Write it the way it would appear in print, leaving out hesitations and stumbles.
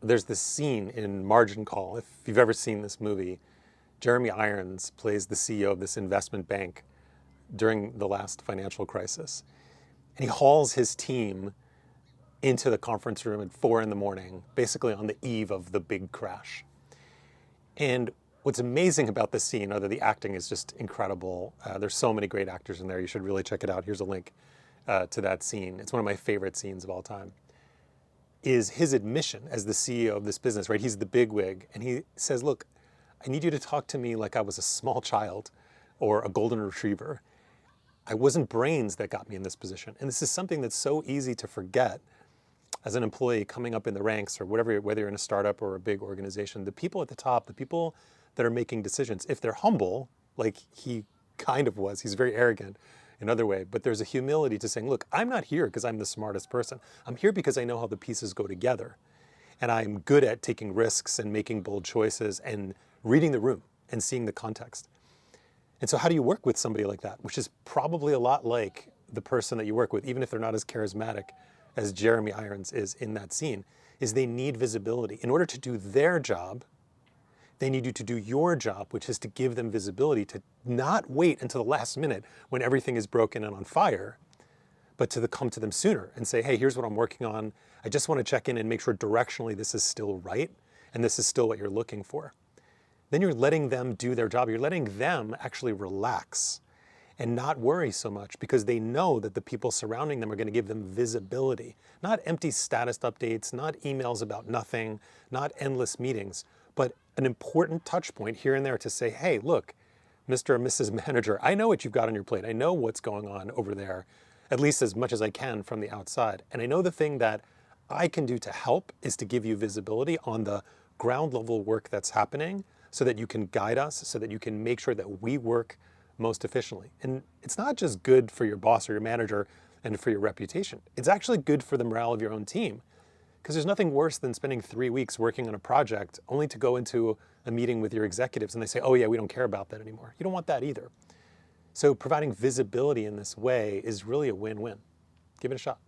There's this scene in Margin Call. If you've ever seen this movie, Jeremy Irons plays the CEO of this investment bank during the last financial crisis. And he hauls his team into the conference room at 4 in the morning, basically on the eve of the big crash. And what's amazing about this scene, other the acting is just incredible. There's so many great actors in there. You should really check it out. Here's a link to that scene. It's one of my favorite scenes of all time. Is his admission as the CEO of this business, right? He's the bigwig, and he says, look, I need you to talk to me like I was a small child or a golden retriever. I wasn't brains that got me in this position. And this is something that's so easy to forget as an employee coming up in the ranks or whatever, whether you're in a startup or a big organization. The people at the top, the people that are making decisions, if they're humble, like he kind of was, he's very arrogant, another way, but there's a humility to saying, look, I'm not here because I'm the smartest person. I'm here because I know how the pieces go together. And I'm good at taking risks and making bold choices and reading the room and seeing the context. And so how do you work with somebody like that, which is probably a lot like the person that you work with, even if they're not as charismatic as Jeremy Irons is in that scene, is they need visibility. In order to do their job, they need you to do your job, which is to give them visibility, to not wait until the last minute when everything is broken and on fire, but to come to them sooner and say, hey, here's what I'm working on. I just want to check in and make sure directionally this is still right and this is still what you're looking for. Then you're letting them do their job. You're letting them actually relax and not worry so much because they know that the people surrounding them are going to give them visibility, not empty status updates, not emails about nothing, not endless meetings, but an important touch point here and there to say, hey, look, Mr. or Mrs. Manager, I know what you've got on your plate. I know what's going on over there, at least as much as I can from the outside. And I know the thing that I can do to help is to give you visibility on the ground level work that's happening so that you can guide us, so that you can make sure that we work most efficiently. And it's not just good for your boss or your manager and for your reputation. It's actually good for the morale of your own team. Because there's nothing worse than spending 3 weeks working on a project only to go into a meeting with your executives and they say, oh yeah, we don't care about that anymore. You don't want that either. So providing visibility in this way is really a win-win. Give it a shot.